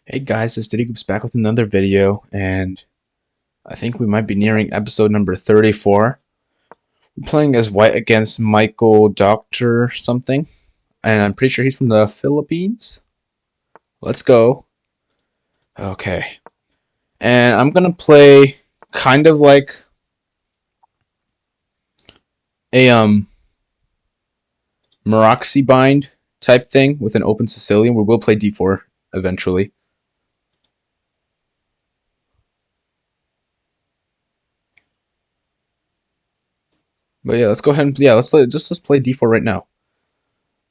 Hey guys, it's Diddy Goops back with another video, and I think we might be nearing episode number 34. We're playing as White against Michael Doctor something, and I'm pretty sure he's from the Philippines. Let's go. Okay. And I'm gonna play kind of like a Moroxy bind type thing with an open Sicilian, where we'll play d4 eventually. But yeah, let's go ahead and let's play d4 right now.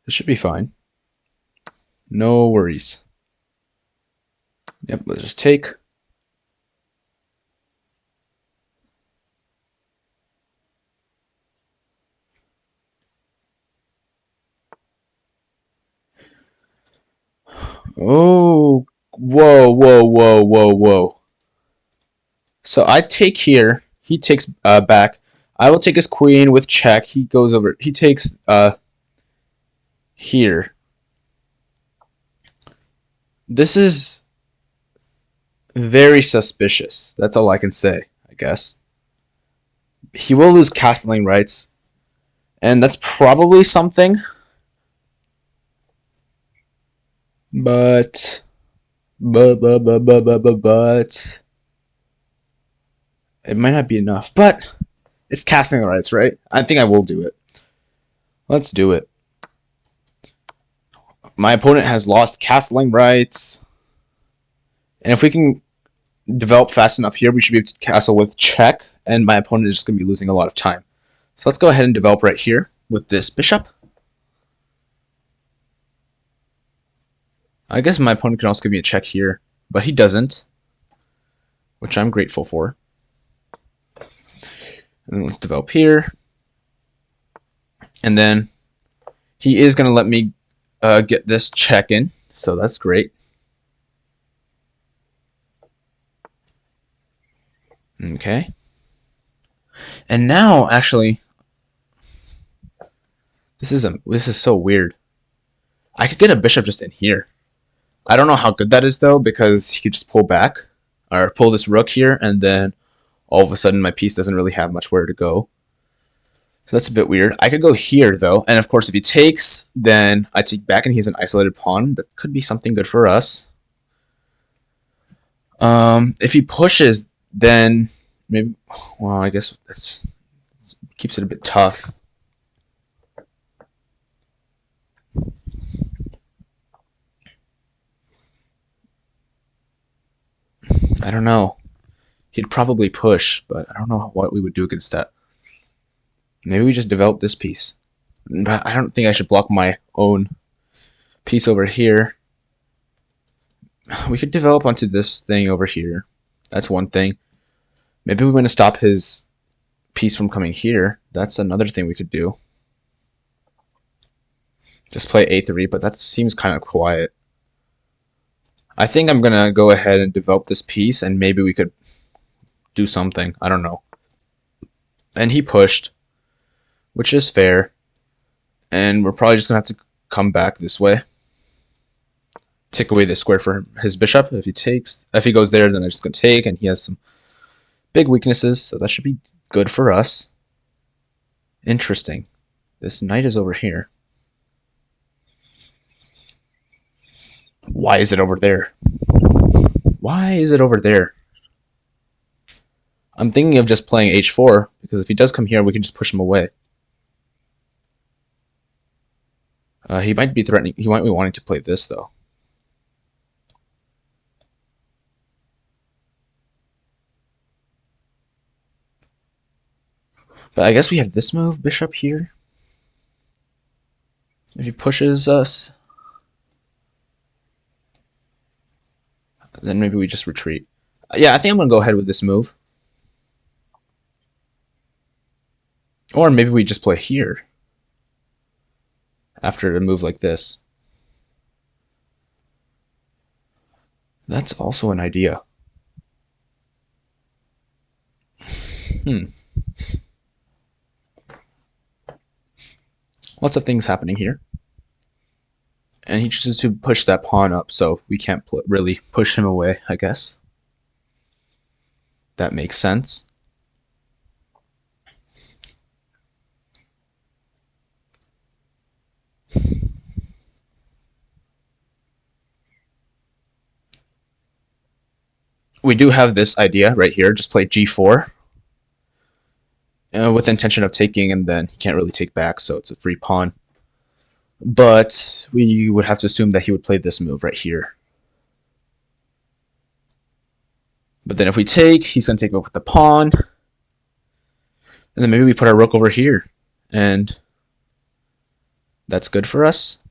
This should be fine. No worries. Yep, let's just take. Oh, whoa. So I take here. He takes back. I will take his queen with check. He goes over. He takes here. This is very suspicious. That's all I can say, I guess. He will lose castling rights, and that's probably something. But it might not be enough. But it's castling rights, right? I think I will do it. Let's do it. My opponent has lost castling rights. And if we can develop fast enough here, we should be able to castle with check. And my opponent is just going to be losing a lot of time. So let's go ahead and develop right here with this bishop. I guess my opponent can also give me a check here. But he doesn't, which I'm grateful for. And then let's develop here. And then he is going to let me get this check in. So that's great. Okay. And now, actually, this is so weird. I could get a bishop just in here. I don't know how good that is though, because he could just pull back or pull this rook here, and then all of a sudden my piece doesn't really have much where to go. So that's a bit weird. I could go here though, and of course if he takes, then I take back and he's an isolated pawn. That could be something good for us. If he pushes, then maybe, well, I guess that keeps it a bit tough. I don't know. He'd probably push, but I don't know what we would do against that. Maybe we just develop this piece. But I don't think I should block my own piece over here. We could develop onto this thing over here. That's one thing. Maybe we want to stop his piece from coming here. That's another thing we could do. Just play a3, but that seems kind of quiet. I think I'm going to go ahead and develop this piece, and maybe we could do something. I don't know. And he pushed, which is fair. And we're probably just going to have to come back this way. Take away this square for his bishop. If he goes there, then I'm just going to take, and he has some big weaknesses, so that should be good for us. Interesting. This knight is over here. Why is it over there? Why is it over there? I'm thinking of just playing h4, because if he does come here, we can just push him away. He might be threatening. He might be wanting to play this, though. But I guess we have this move, bishop here. If he pushes us, then maybe we just retreat. Yeah, I think I'm going to go ahead with this move. Or maybe we just play here after a move like this. That's also an idea. Lots of things happening here. And he chooses to push that pawn up, so we can't really push him away, I guess. That makes sense. We do have this idea right here. Just play g4 with the intention of taking, and then he can't really take back, so it's a free pawn. But we would have to assume that he would play this move right here. But then if we take, he's going to take up with the pawn. And then maybe we put our rook over here. And that's good for us?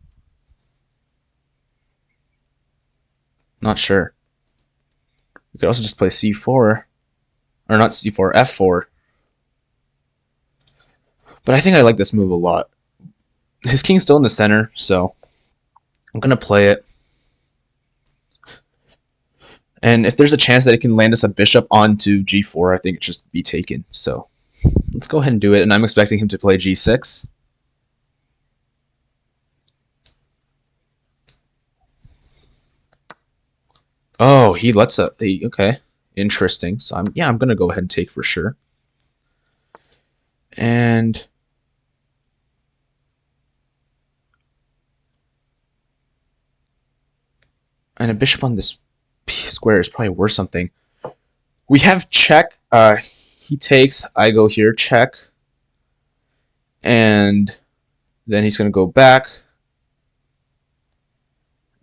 Not sure. We could also just play c4. Or not c4, f4. But I think I like this move a lot. His king's still in the center, so I'm going to play it. And if there's a chance that it can land us a bishop onto g4, I think it should be taken. So let's go ahead and do it. And I'm expecting him to play g6. Oh, he lets us. Okay, interesting. So I'm going to go ahead and take for sure. And a bishop on this square is probably worth something. We have check. He takes. I go here, check. And then he's going to go back.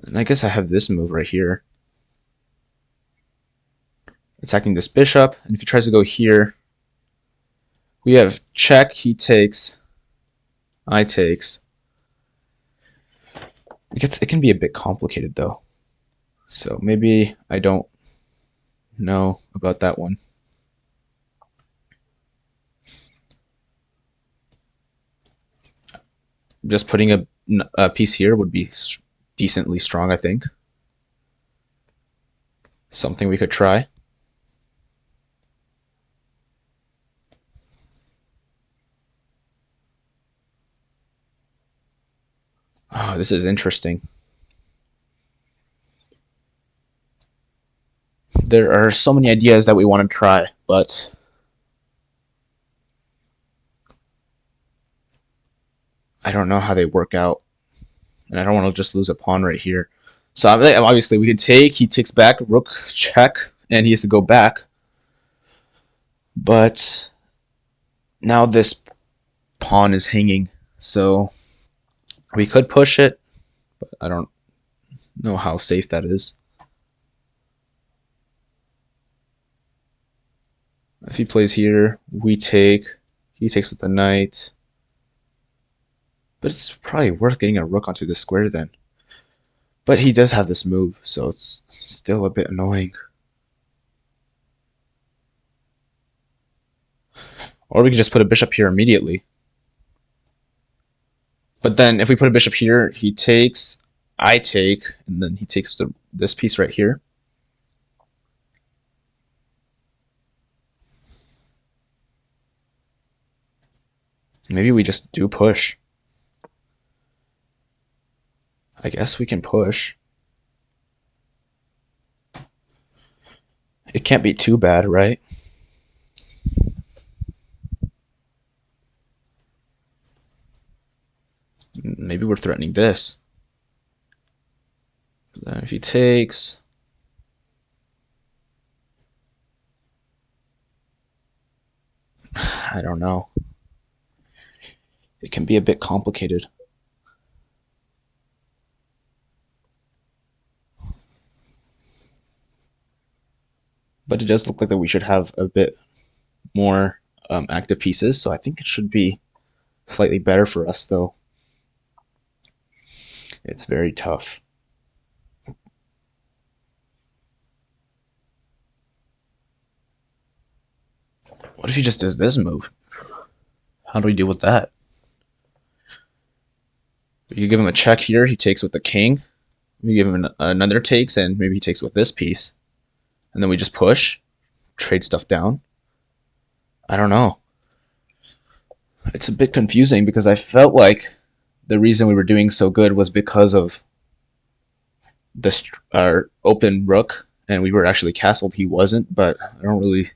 And I guess I have this move right here. Attacking this bishop. And if he tries to go here, we have check. He takes. I takes. It can be a bit complicated though. So maybe I don't know about that one. Just putting a piece here would be decently strong, I think. Something we could try. Oh, this is interesting. There are so many ideas that we want to try, but I don't know how they work out. And I don't want to just lose a pawn right here. So obviously we could take, he takes back, rook check, and he has to go back. But now this pawn is hanging, so we could push it, but I don't know how safe that is. If he plays here, we take, he takes with the knight. But it's probably worth getting a rook onto this square then. But he does have this move, so it's still a bit annoying. Or we could just put a bishop here immediately. But then if we put a bishop here, he takes, I take, and then he takes this piece right here. Maybe we just do push. I guess we can push. It can't be too bad, right? Maybe we're threatening this. Then if he takes, I don't know. It can be a bit complicated. But it does look like that we should have a bit more active pieces, so I think it should be slightly better for us, though. It's very tough. What if he just does this move? How do we deal with that? We could give him a check here. He takes with the king. We give him another takes, and maybe he takes with this piece. And then we just push, trade stuff down. I don't know. It's a bit confusing because I felt like the reason we were doing so good was because of this open rook, and we were actually castled. He wasn't, but I don't really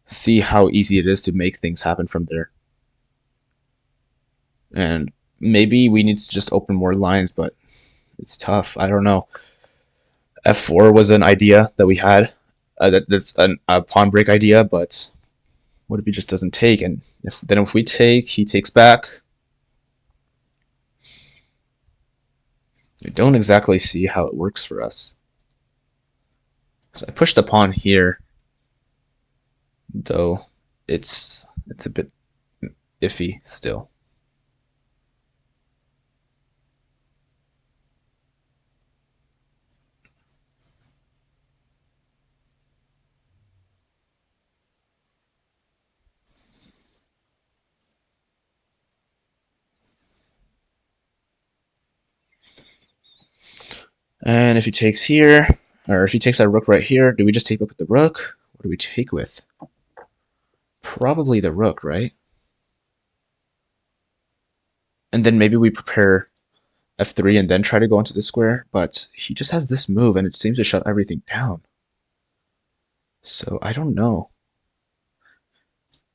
see how easy it is to make things happen from there. And maybe we need to just open more lines, but it's tough. I don't know. F4 was an idea that we had. That's a pawn break idea, but what if he just doesn't take? And if we take, he takes back. I don't exactly see how it works for us. So I pushed the pawn here, though it's a bit iffy still. And if he takes here, or if he takes that rook right here, do we just take up with the rook? What do we take with? Probably the rook, right? And then maybe we prepare f3 and then try to go into the square, but he just has this move and it seems to shut everything down. So I don't know.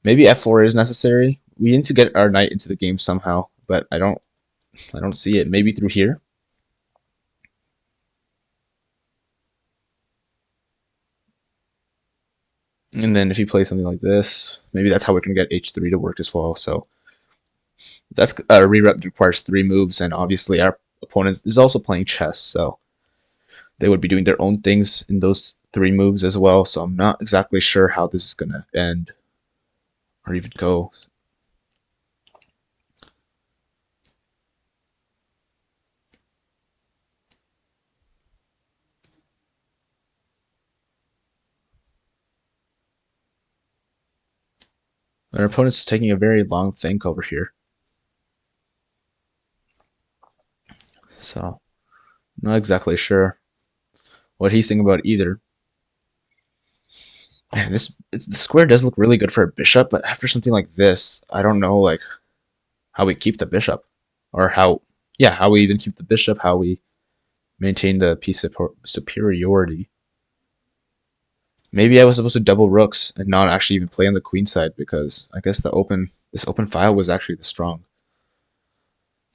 Maybe f4 is necessary. We need to get our knight into the game somehow, but I don't see it. Maybe through here. And then if he plays something like this, maybe that's how we can get h3 to work as well. So that's a rerep requires 3 moves, and obviously our opponent is also playing chess, so they would be doing their own things in those 3 moves as well. So I'm not exactly sure how this is gonna end or even go. Our opponent's taking a very long think over here. So, not exactly sure what he's thinking about either. Man, the square does look really good for a bishop, but after something like this, I don't know like how we keep the bishop, or how we even keep the bishop, how we maintain the piece of superiority. Maybe I was supposed to double rooks and not actually even play on the queen side, because I guess this open file was actually the strong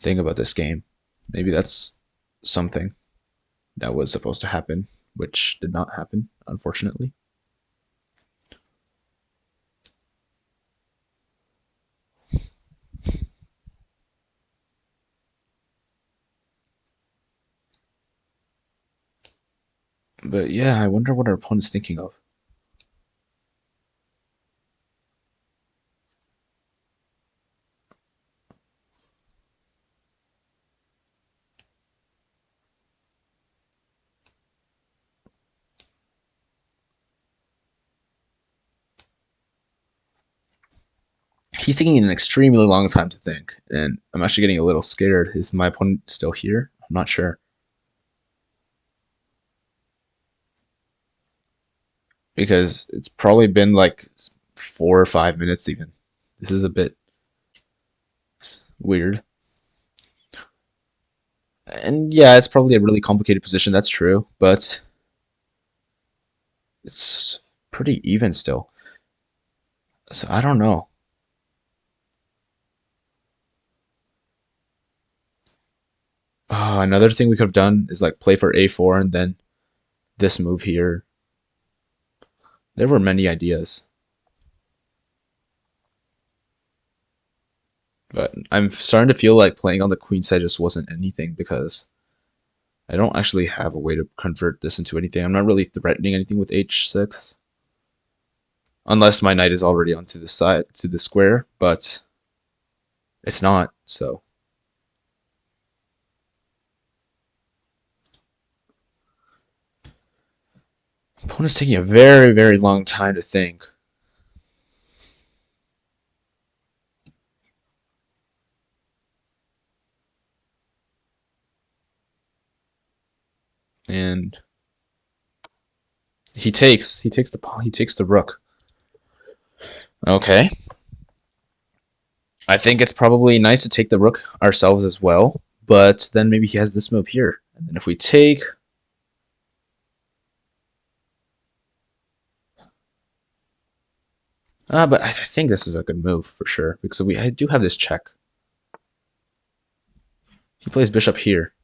thing about this game. Maybe that's something that was supposed to happen, which did not happen, unfortunately. But yeah, I wonder what our opponent's thinking of. He's taking an extremely long time to think, and I'm actually getting a little scared. Is my opponent still here? I'm not sure. Because it's probably been like 4 or 5 minutes even. This is a bit weird. And yeah, it's probably a really complicated position, that's true, but it's pretty even still. So I don't know. Another thing we could have done is like play for a4 and then this move here. There were many ideas. But I'm starting to feel like playing on the queen side just wasn't anything, because I don't actually have a way to convert this into anything. I'm not really threatening anything with h6. Unless my knight is already onto the side, to the square, but it's not, so. Opponent's taking a very, very long time to think. And he takes the pawn, he takes the rook. Okay. I think it's probably nice to take the rook ourselves as well, but then maybe he has this move here, And then if we take, but I think this is a good move for sure because I do have this check. He plays bishop here.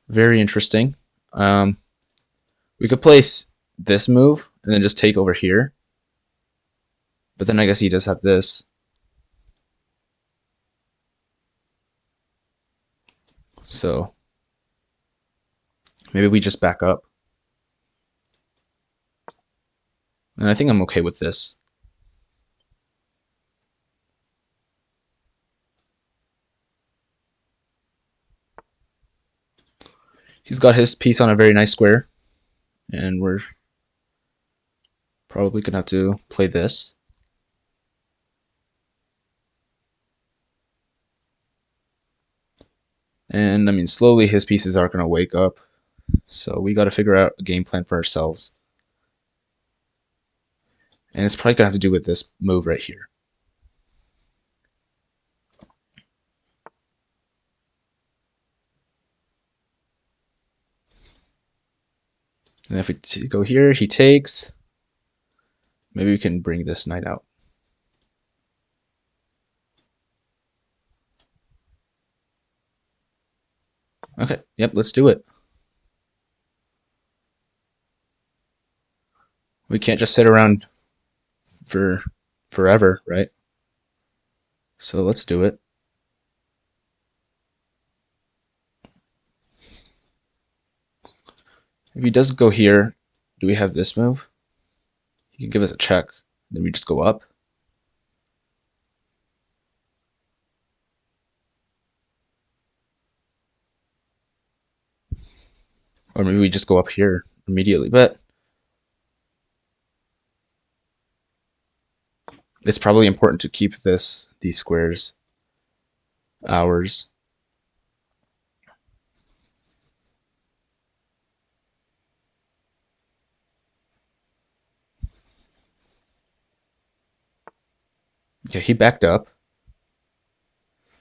Very interesting. We could place this move and then just take over here. But then I guess he does have this. So maybe we just back up. And I think I'm okay with this. He's got his piece on a very nice square. And we're probably going to have to play this. And I mean, slowly his pieces are going to wake up. So we got to figure out a game plan for ourselves. And it's probably going to have to do with this move right here. And if we go here, he takes. Maybe we can bring this knight out. Okay, yep, let's do it. We can't just sit around for forever, right? So let's do it. If he does go here, do we have this move? He can give us a check. Then we just go up. Or maybe we just go up here immediately. But it's probably important to keep these squares ours. Okay, he backed up.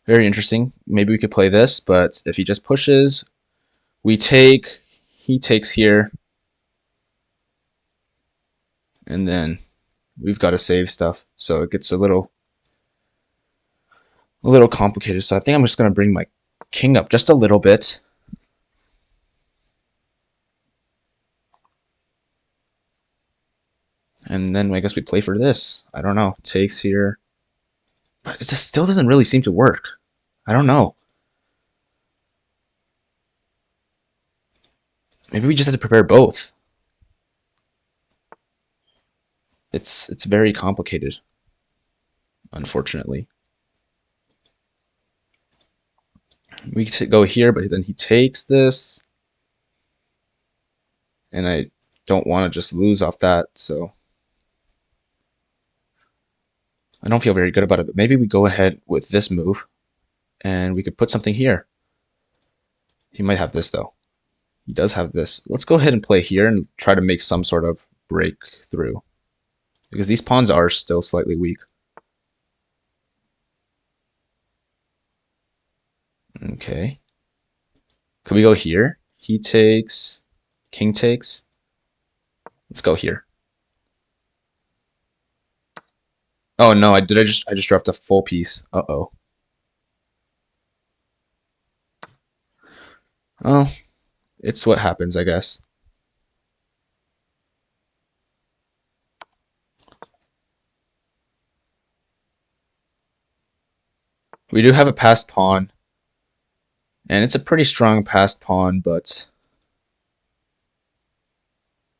Very interesting. Maybe we could play this, but if he just pushes, we take, he takes here, and then we've got to save stuff. So it gets a little complicated. So I think I'm just going to bring my king up just a little bit. And then I guess we play for this. I don't know. Takes here. But it just still doesn't really seem to work. I don't know. Maybe we just have to prepare both. It's very complicated, unfortunately. We could go here, but then he takes this. And I don't want to just lose off that, so I don't feel very good about it. But maybe we go ahead with this move, and we could put something here. He might have this, though. He does have this. Let's go ahead and play here and try to make some sort of breakthrough, because these pawns are still slightly weak. Okay. Could we go here? He takes, king takes. Let's go here. Oh no, I just dropped a full piece. Uh-oh. Oh, it's what happens, I guess. We do have a passed pawn, and it's a pretty strong passed pawn, but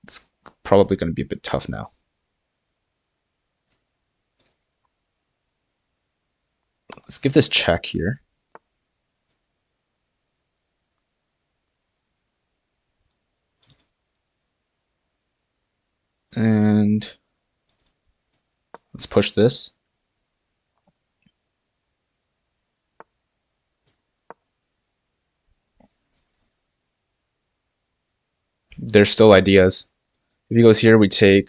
it's probably going to be a bit tough now. Let's give this check here. And let's push this. There's still ideas. If he goes here, we take.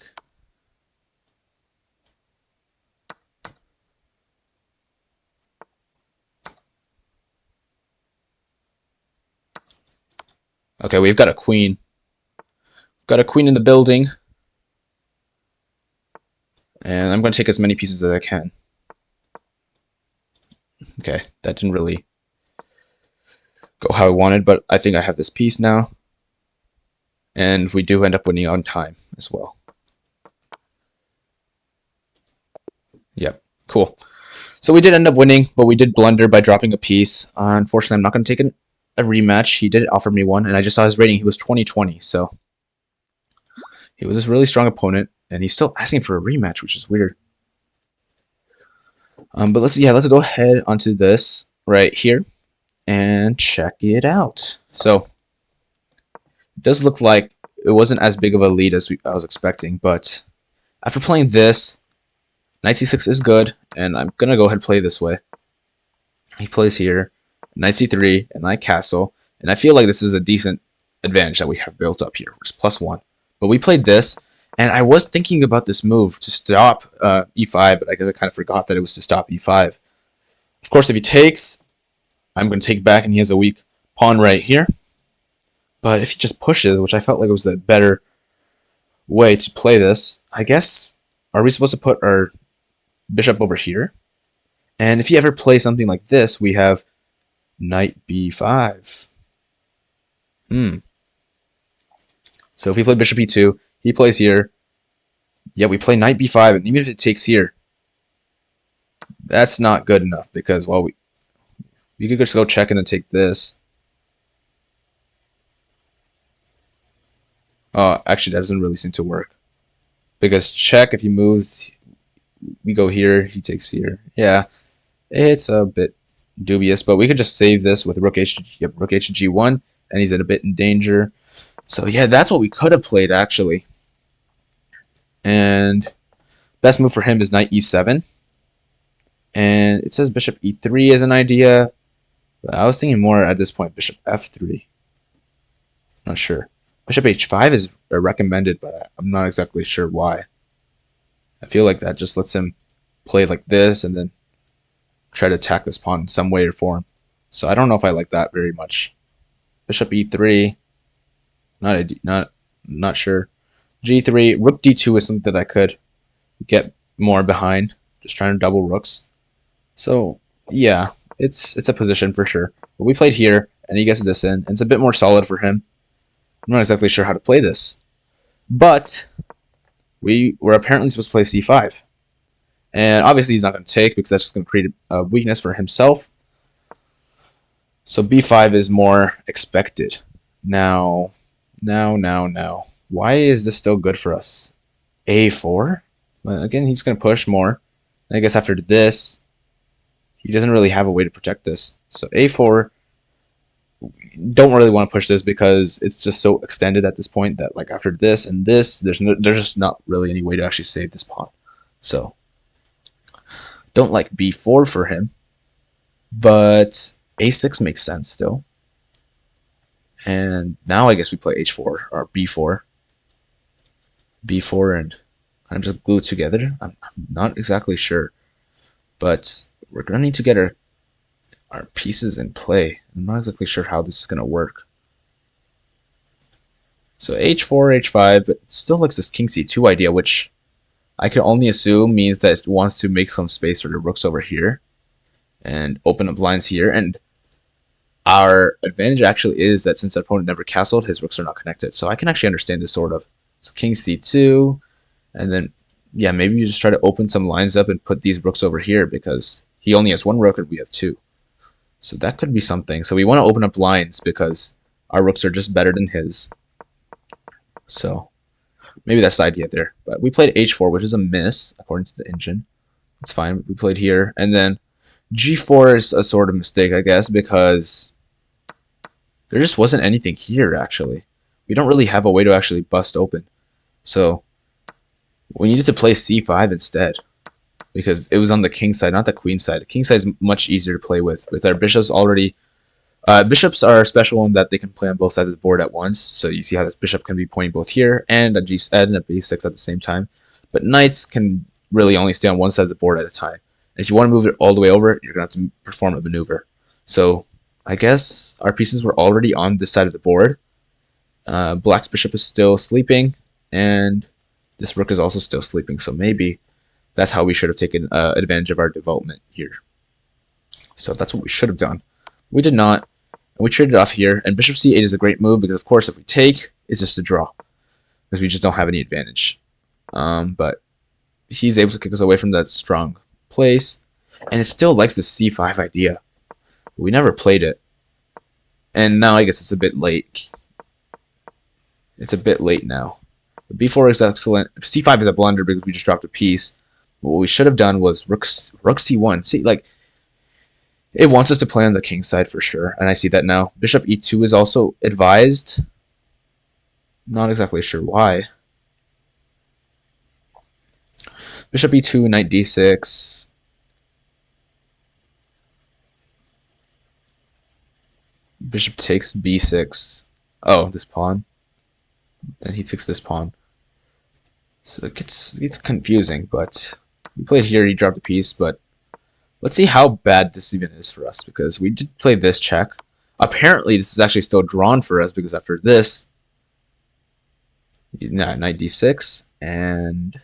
Okay, we've got a queen. We've got a queen in the building. And I'm going to take as many pieces as I can. Okay, that didn't really go how I wanted, but I think I have this piece now. And we do end up winning on time as well. Yep, cool. So we did end up winning, but we did blunder by dropping a piece. Unfortunately, I'm not going to take a rematch. He did offer me one, and I just saw his rating. He was 20-20, so he was a really strong opponent, and he's still asking for a rematch, which is weird. But let's go ahead onto this right here and check it out. So it does look like it wasn't as big of a lead as I was expecting, but after playing this, knight c6 is good, and I'm gonna go ahead and play this way. He plays here, knight c3, and knight castle, and I feel like this is a decent advantage that we have built up here, which is +1. But we played this, and I was thinking about this move to stop e5, but I guess I kind of forgot that it was to stop e5. Of course, if he takes, I'm going to take back, and he has a weak pawn right here. But if he just pushes, which I felt like it was the better way to play this, I guess, are we supposed to put our bishop over here? And if you ever play something like this, we have knight b5. So if we play bishop e2, he plays here. Yeah, we play knight b5, and even if it takes here, that's not good enough because, well, we could just go check and then take this. Actually, that doesn't really seem to work. Because check, if he moves, we go here, he takes here. Yeah, it's a bit dubious, but we could just save this with rook h to g1, and he's a bit in danger. So yeah, that's what we could have played, actually. And best move for him is knight e7. And it says bishop e3 is an idea, but I was thinking more at this point bishop f3. Not sure. Bishop h5 is recommended, but I'm not exactly sure why. I feel like that just lets him play like this and then try to attack this pawn in some way or form. So I don't know if I like that very much. Bishop e3, not sure. g3, rook d2 is something that I could get more behind, just trying to double rooks. So yeah, it's a position for sure. But we played here, and he gets this in, and it's a bit more solid for him. I'm not exactly sure how to play this, but we were apparently supposed to play c5, and obviously he's not going to take because that's just going to create a weakness for himself. So b5 is more expected. Now, why is this still good for us? a4? Well, again, he's going to push more. And I guess after this, he doesn't really have a way to protect this. So a4, don't really want to push this because it's just so extended at this point that like after this and this, there's just not really any way to actually save this pawn. So don't like b4 for him, but a6 makes sense still. And now I guess we play h4 or b4, and I'm just glued together. I'm not exactly sure, but we're gonna need to get our pieces in play. I'm not exactly sure how this is gonna work. So h4, h5, but it still looks this king c2 idea, which I can only assume means that it wants to make some space for the rooks over here and open up lines here. And our advantage actually is that since the opponent never castled, his rooks are not connected. So I can actually understand this sort of. So king c2, and then yeah, maybe you just try to open some lines up and put these rooks over here because he only has one rook and we have two. So that could be something. So we want to open up lines because our rooks are just better than his. So maybe that's the idea there. But we played h4, which is a miss according to the engine. It's fine. We played here, and then g4 is a sort of mistake, I guess, because there just wasn't anything here, actually. We don't really have a way to actually bust open. So we needed to play c5 instead, because it was on the king side, not the queen side. The king side is much easier to play with our bishops already. Bishops are special in that they can play on both sides of the board at once. So you see how this bishop can be pointing both here and at and at b6 at the same time. But knights can really only stay on one side of the board at a time. And if you want to move it all the way over, you're going to have to perform a maneuver. So I guess our pieces were already on this side of the board. Black's bishop is still sleeping, and this rook is also still sleeping, so maybe that's how we should have taken advantage of our development here. So that's what we should have done. We did not, and we traded off here, and bishop c8 is a great move because, of course, if we take, it's just a draw, because we just don't have any advantage. But he's able to kick us away from that strong place, and it still likes the c5 idea. We never played it, and now I guess it's a bit late. It's a bit late now. But b4 is excellent. c5 is a blunder because we just dropped a piece. But what we should have done was rook c1. See, like, it wants us to play on the king side for sure, and I see that now. Bishop e2 is also advised. Not exactly sure why. Bishop e2, knight d6. Bishop takes b6. Oh, this pawn. Then he takes this pawn. So it gets confusing, but we played here, he dropped a piece, but let's see how bad this even is for us, because we did play this check. Apparently, this is actually still drawn for us, because after this, knight d6, and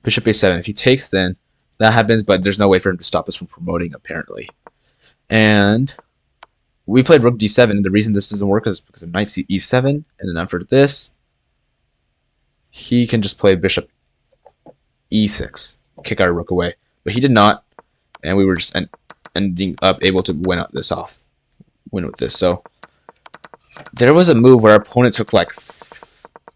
bishop a7. If he takes, then that happens, but there's no way for him to stop us from promoting, apparently. And we played rook d7, and the reason this doesn't work is because of knight e7, and then after this, he can just play bishop e6, kick our rook away. But he did not, and we were just ending up able to win with this. So there was a move where our opponent took like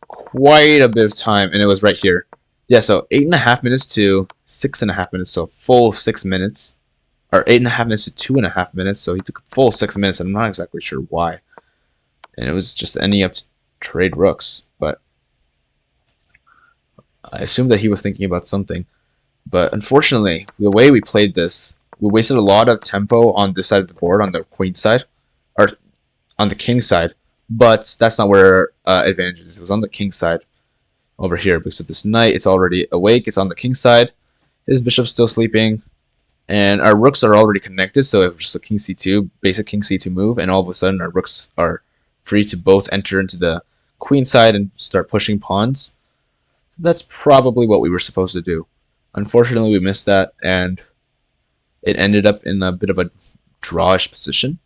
quite a bit of time, and it was right here. Yeah, so 8.5 minutes to 6.5 minutes, so full 6 minutes. Or 8.5 minutes to 2.5 minutes, so he took a full 6 minutes. I'm not exactly sure why. And it was just ending up to trade rooks, but I assume that he was thinking about something. But unfortunately, the way we played this, we wasted a lot of tempo on this side of the board, on the queen side, or on the king side. But that's not where advantage is. It was on the king side over here, because of this knight, it's already awake. It's on the king side. His bishop's still sleeping. And our rooks are already connected, so it was just a king c2, basic king c2 move, and all of a sudden our rooks are free to both enter into the queen side and start pushing pawns. That's probably what we were supposed to do. Unfortunately, we missed that, and it ended up in a bit of a drawish position.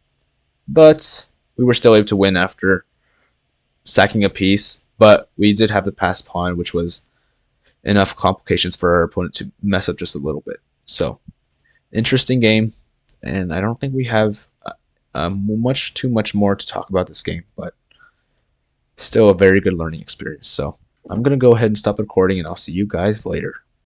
But we were still able to win after sacking a piece, but we did have the passed pawn, which was enough complications for our opponent to mess up just a little bit. So, interesting game, and I don't think we have too much more to talk about this game, but still a very good learning experience. So I'm going to go ahead and stop the recording, and I'll see you guys later.